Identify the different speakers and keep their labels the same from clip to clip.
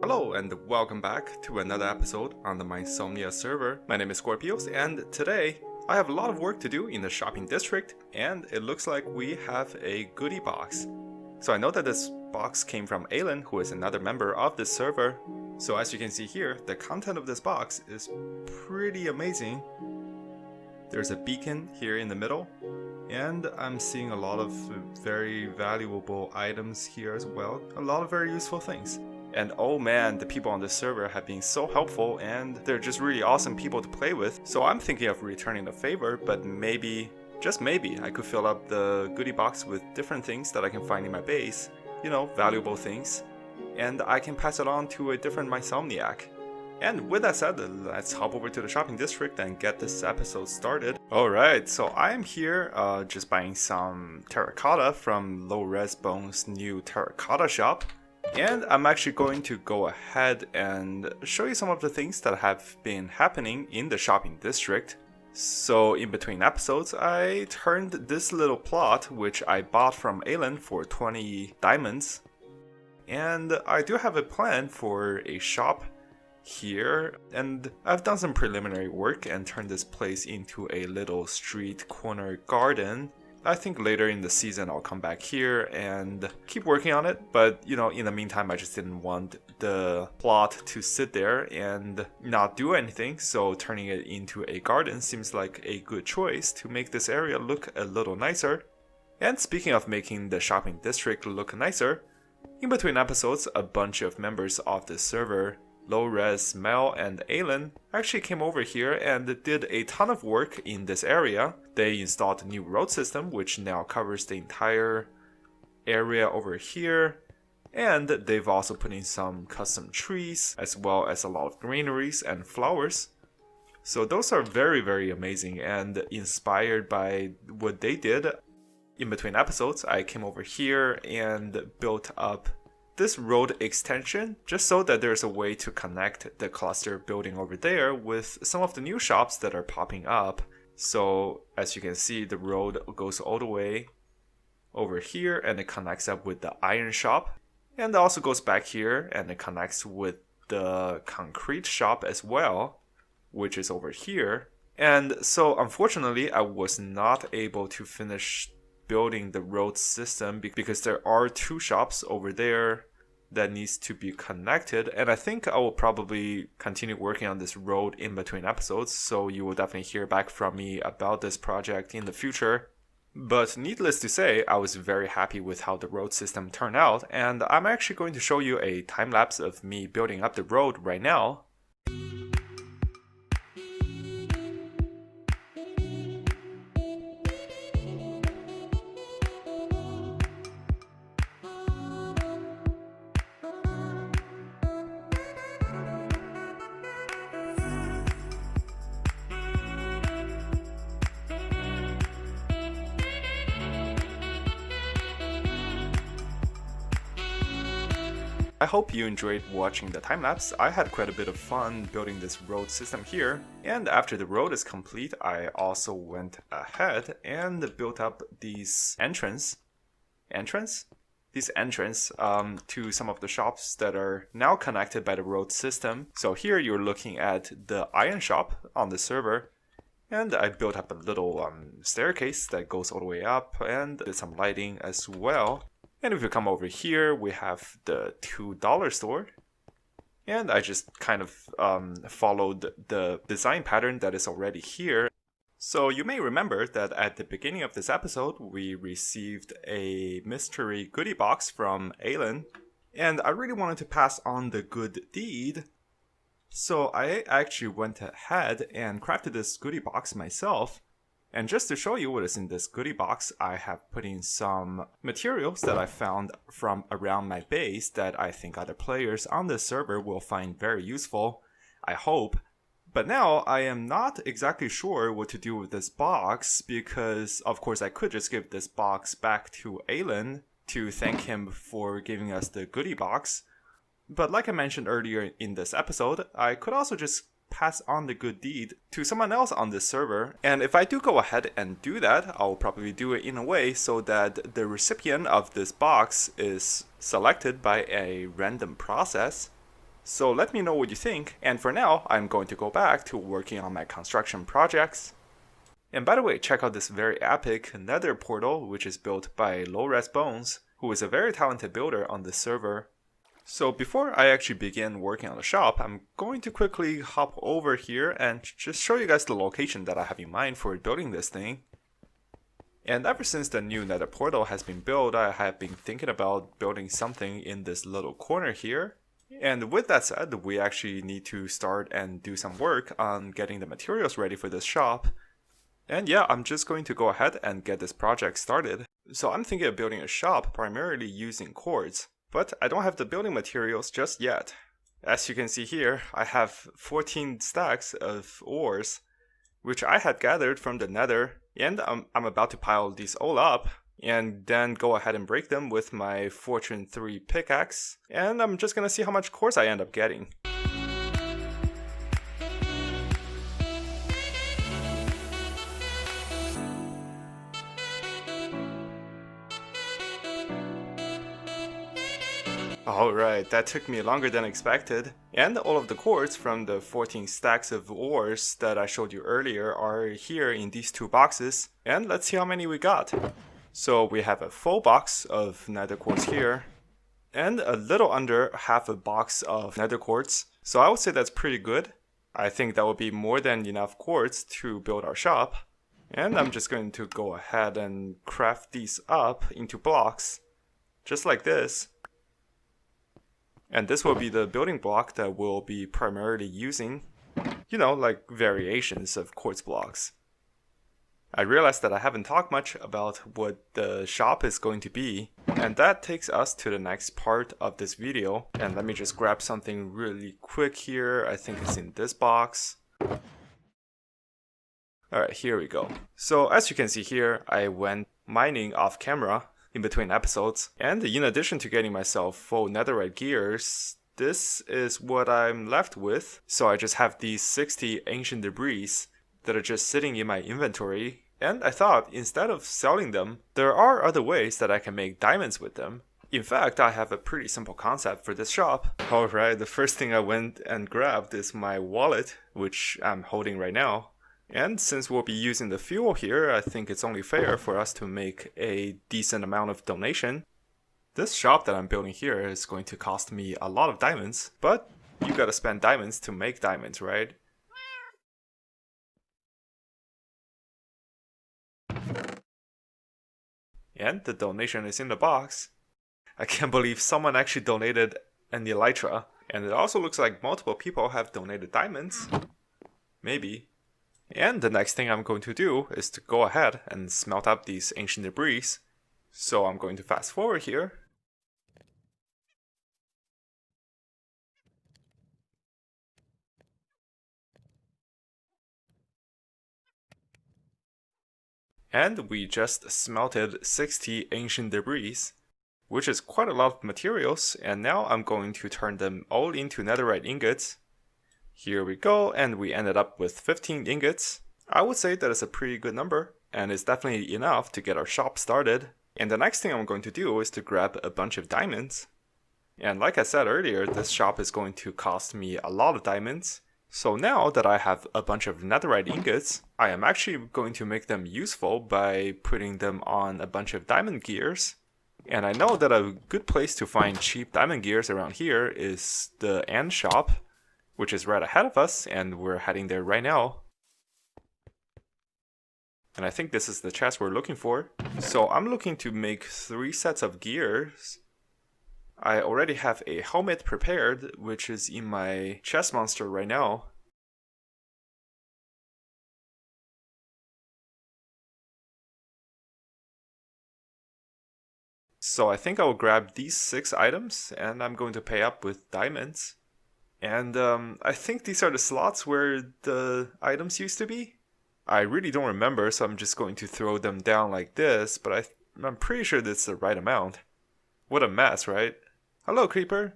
Speaker 1: Hello and welcome back to another episode on the Minesomnia server. My name is Scorpios and today I have a lot of work to do in the shopping district and it looks like we have a goodie box. So I know that this box came from AlwaysAilin, who is another member of this server. So as you can see here, the content of this box is pretty amazing. There's a beacon here in the middle and I'm seeing a lot of very valuable items here as well. A lot of very useful things. And oh man, the people on this server have been so helpful and they're just really awesome people to play with. So I'm thinking of returning the favor, but maybe, just maybe, I could fill up the goodie box with different things that I can find in my base. You know, valuable things. And I can pass it on to a different Minesomniac. And with that said, let's hop over to the shopping district and get this episode started. Alright, so I'm here just buying some terracotta from Lowresbones' new terracotta shop. And I'm actually going to go ahead and show you some of the things that have been happening in the shopping district. So in between episodes, I turned this little plot, which I bought from AlwaysAilin for 20 diamonds. And I do have a plan for a shop here, and I've done some preliminary work and turned this place into a little street corner garden. I think later in the season I'll come back here and keep working on it, but you know, in the meantime I just didn't want the plot to sit there and not do anything, so turning it into a garden seems like a good choice to make this area look a little nicer. And speaking of making the shopping district look nicer, in between episodes a bunch of members of the server, Lowres, Mel, and AlwaysAilin, actually came over here and did a ton of work in this area. They installed a new road system which now covers the entire area over here, and they've also put in some custom trees as well as a lot of greeneries and flowers. So those are very amazing and inspired by what they did. In between episodes I came over here and built up this road extension just so that there's a way to connect the cluster building over there with some of the new shops that are popping up. So as you can see, the road goes all the way over here and it connects up with the iron shop, and also goes back here and it connects with the concrete shop as well, which is over here. And so unfortunately I was not able to finish building the road system because there are two shops over there that needs to be connected, and I think I will probably continue working on this road in between episodes, so you will definitely hear back from me about this project in the future. But needless to say, I was very happy with how the road system turned out, and I'm actually going to show you a time lapse of me building up the road right now. I hope you enjoyed watching the time-lapse. I had quite a bit of fun building this road system here, and after the road is complete, I also went ahead and built up these entrance to some of the shops that are now connected by the road system. So here you're looking at the iron shop on the server, and I built up a little staircase that goes all the way up and did some lighting as well. And if you come over here, we have the $2 store. And I just kind of followed the design pattern that is already here. So you may remember that at the beginning of this episode, we received a mystery goodie box from AlwaysAilin. And I really wanted to pass on the good deed. So I actually went ahead and crafted this goodie box myself. And just to show you what is in this goodie box, I have put in some materials that I found from around my base that I think other players on this server will find very useful, I hope. But now I am not exactly sure what to do with this box because, of course, I could just give this box back to AlwaysAilin to thank him for giving us the goodie box. But like I mentioned earlier in this episode, I could also just pass on the good deed to someone else on this server. And if I do go ahead and do that, I'll probably do it in a way so that the recipient of this box is selected by a random process. So let me know what you think, and for now, I'm going to go back to working on my construction projects. And by the way, check out this very epic nether portal, which is built by Lowresbones, who is a very talented builder on this server. So before I actually begin working on the shop, I'm going to quickly hop over here and just show you guys the location that I have in mind for building this thing. And ever since the new nether portal has been built, I have been thinking about building something in this little corner here. And with that said, we actually need to start and do some work on getting the materials ready for this shop. And yeah, I'm just going to go ahead and get this project started. So I'm thinking of building a shop primarily using quartz. But I don't have the building materials just yet. As you can see here, I have 14 stacks of ores, which I had gathered from the nether, and I'm about to pile these all up, and then go ahead and break them with my Fortune 3 pickaxe, and I'm just gonna see how much quartz I end up getting. Alright, that took me longer than expected, and all of the quartz from the 14 stacks of ores that I showed you earlier are here in these two boxes, and let's see how many we got. So we have a full box of nether quartz here, and a little under half a box of nether quartz, so I would say that's pretty good. I think that will be more than enough quartz to build our shop, and I'm just going to go ahead and craft these up into blocks, just like this. And this will be the building block that we'll be primarily using, you know, like variations of quartz blocks. I realized that I haven't talked much about what the shop is going to be, and that takes us to the next part of this video. And let me just grab something really quick here. I think it's in this box. Alright, here we go. So as you can see here, I went mining off camera in between episodes, and in addition to getting myself full netherite gears, this is what I'm left with. So I just have these 60 ancient debris that are just sitting in my inventory, and I thought instead of selling them, there are other ways that I can make diamonds with them. In fact, I have a pretty simple concept for this shop. Alright, the first thing I went and grabbed is my wallet, which I'm holding right now. And since we'll be using the fuel here, I think it's only fair for us to make a decent amount of donation. This shop that I'm building here is going to cost me a lot of diamonds, but you gotta spend diamonds to make diamonds, right? And the donation is in the box. I can't believe someone actually donated an elytra, and it also looks like multiple people have donated diamonds. Maybe. And the next thing I'm going to do is to go ahead and smelt up these ancient debris. So I'm going to fast forward here. And we just smelted 60 ancient debris, which is quite a lot of materials, and now I'm going to turn them all into netherite ingots. Here we go, and we ended up with 15 ingots. I would say that is a pretty good number, and it's definitely enough to get our shop started. And the next thing I'm going to do is to grab a bunch of diamonds. And like I said earlier, this shop is going to cost me a lot of diamonds. So now that I have a bunch of netherite ingots, I am actually going to make them useful by putting them on a bunch of diamond gears. And I know that a good place to find cheap diamond gears around here is the Ant shop, which is right ahead of us, and we're heading there right now. And I think this is the chest we're looking for. So I'm looking to make 3 sets of gears. I already have a helmet prepared, which is in my chest monster right now. So I think I will grab these 6 items, and I'm going to pay up with diamonds. And I think these are the slots where the items used to be. I really don't remember, so I'm just going to throw them down like this, but I'm pretty sure that's the right amount. What a mess, right? Hello, Creeper!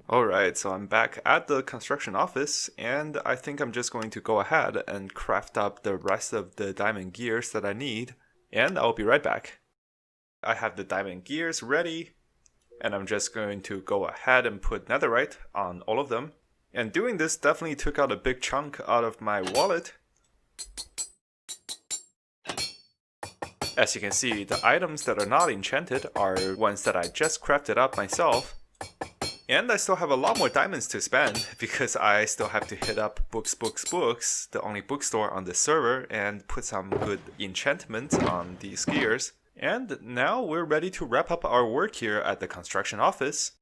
Speaker 1: Alright, so I'm back at the construction office, and I think I'm just going to go ahead and craft up the rest of the diamond gears that I need, and I'll be right back. I have the diamond gears ready. and I'm just going to go ahead and put netherite on all of them. And doing this definitely took out a big chunk out of my wallet. As you can see, the items that are not enchanted are ones that I just crafted up myself. And I still have a lot more diamonds to spend because I still have to hit up Books, the only bookstore on this server, and put some good enchantments on these gears. And now we're ready to wrap up our work here at the construction office.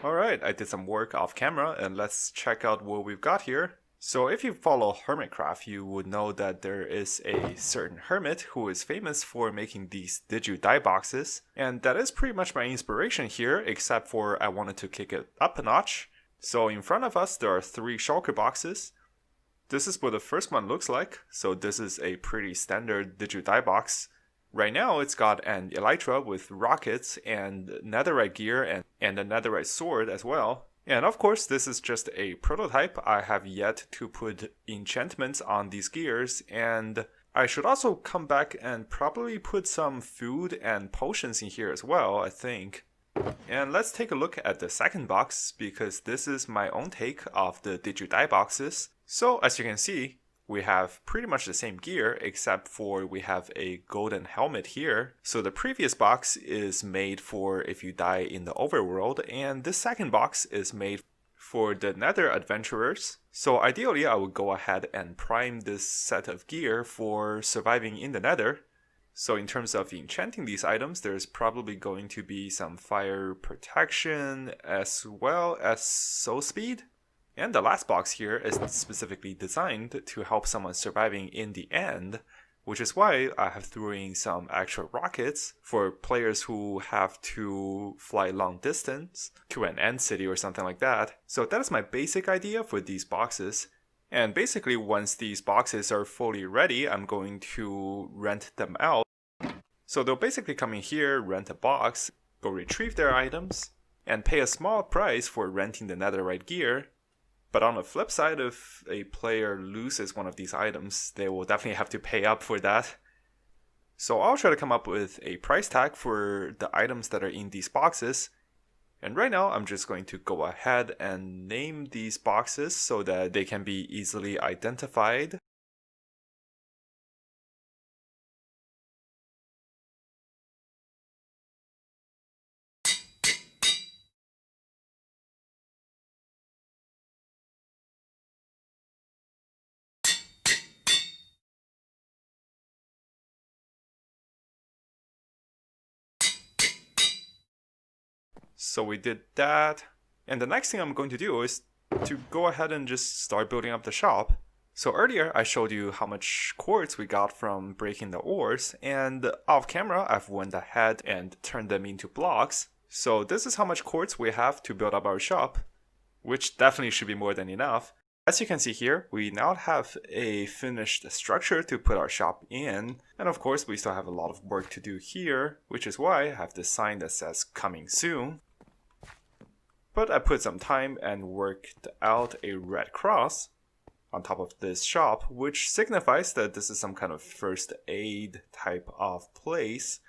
Speaker 1: Alright, I did some work off camera, and let's check out what we've got here. So if you follow Hermitcraft, you would know that there is a certain hermit who is famous for making these Did You Die boxes, and that is pretty much my inspiration here, except for I wanted to kick it up a notch. So in front of us there are 3 shulker boxes. This is what the first one looks like, so this is a pretty standard Did You Die box. Right now it's got an elytra with rockets and netherite gear and a netherite sword as well. And of course, this is just a prototype. I have yet to put enchantments on these gears, and I should also come back and probably put some food and potions in here as well, I think. And let's take a look at the second box, because this is my own take of the Did You Die boxes. So as you can see, we have pretty much the same gear, except for we have a golden helmet here. So the previous box is made for if you die in the overworld, and this second box is made for the nether adventurers. So ideally I would go ahead and prime this set of gear for surviving in the nether. So in terms of enchanting these items, there's probably going to be some fire protection as well as soul speed. And the last box here is specifically designed to help someone surviving in the end, which is why I have thrown in some extra rockets for players who have to fly long distance to an end city or something like that. So that is my basic idea for these boxes. And basically once these boxes are fully ready, I'm going to rent them out. So they'll basically come in here, rent a box, go retrieve their items, and pay a small price for renting the netherite gear. But on the flip side, if a player loses one of these items, they will definitely have to pay up for that. So I'll try to come up with a price tag for the items that are in these boxes. And right now, I'm just going to go ahead and name these boxes so that they can be easily identified. So we did that, and the next thing I'm going to do is to go ahead and just start building up the shop. So earlier I showed you how much quartz we got from breaking the ores, and off camera I've went ahead and turned them into blocks. So this is how much quartz we have to build up our shop, which definitely should be more than enough. As you can see here, we now have a finished structure to put our shop in, and of course we still have a lot of work to do here, which is why I have this sign that says coming soon. But I put some time and worked out a red cross on top of this shop, which signifies that this is some kind of first aid type of place,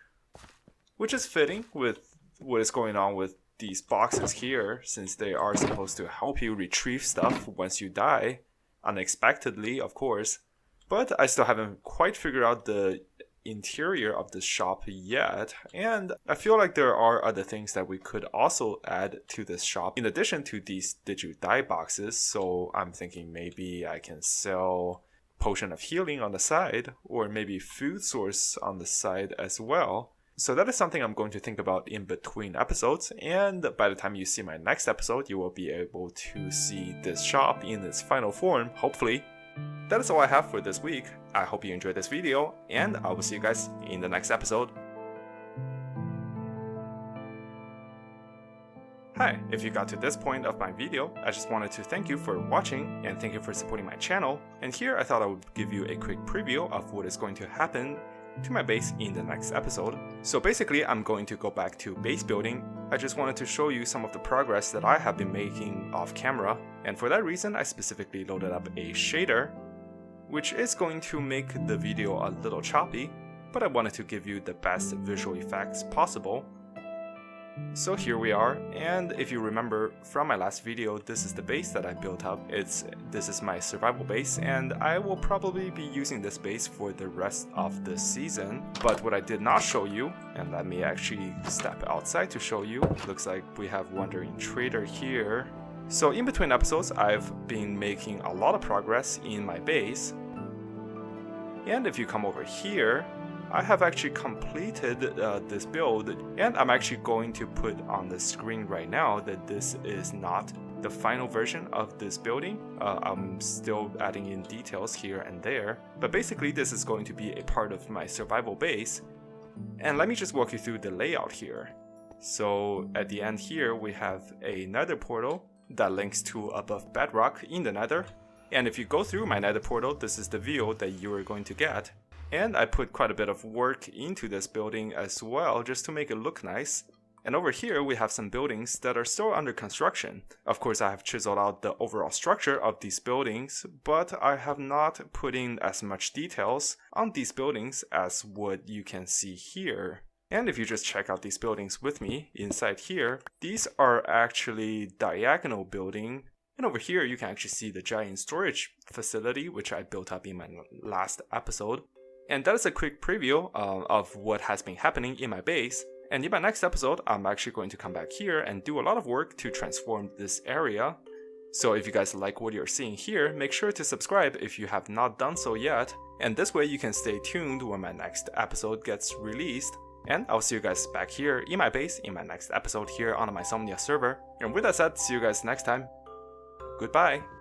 Speaker 1: which is fitting with what is going on with these boxes here, since they are supposed to help you retrieve stuff once you die, unexpectedly of course. But I still haven't quite figured out the interior of this shop yet, and I feel like there are other things that we could also add to this shop in addition to these Did You Die boxes. So I'm thinking maybe I can sell potion of healing on the side, or maybe food source on the side as well. So that is something I'm going to think about in between episodes, and by the time you see my next episode, you will be able to see this shop in its final form, hopefully. That is all I have for this week. I hope you enjoyed this video, and I will see you guys in the next episode. Hi, if you got to this point of my video, I just wanted to thank you for watching and thank you for supporting my channel. And here I thought I would give you a quick preview of what is going to happen to my base in the next episode. So basically I'm going to go back to base building. I just wanted to show you some of the progress that I have been making off camera, and for that reason I specifically loaded up a shader, which is going to make the video a little choppy, but I wanted to give you the best visual effects possible. So here we are, and if you remember from my last video, this is the base that I built up. This is my survival base, and I will probably be using this base for the rest of the season. But what I did not show you, and let me actually step outside to show you, looks like we have Wandering Trader here. So in between episodes, I've been making a lot of progress in my base. And if you come over here, I have actually completed this build, and I'm actually going to put on the screen right now that this is not the final version of this building. I'm still adding in details here and there, but basically this is going to be a part of my survival base. And let me just walk you through the layout here. So at the end here, we have a nether portal that links to above bedrock in the nether. And if you go through my nether portal, this is the view that you are going to get. And I put quite a bit of work into this building as well, just to make it look nice. And over here we have some buildings that are still under construction. Of course, I have chiseled out the overall structure of these buildings, but I have not put in as much details on these buildings as what you can see here. And if you just check out these buildings with me inside here, these are actually diagonal building. And over here you can actually see the giant storage facility, which I built up in my last episode. And that is a quick preview of what has been happening in my base. And in my next episode, I'm actually going to come back here and do a lot of work to transform this area. So if you guys like what you're seeing here, make sure to subscribe if you have not done so yet. And this way you can stay tuned when my next episode gets released. And I'll see you guys back here in my base in my next episode here on the Minesomnia server. And with that said, see you guys next time. Goodbye!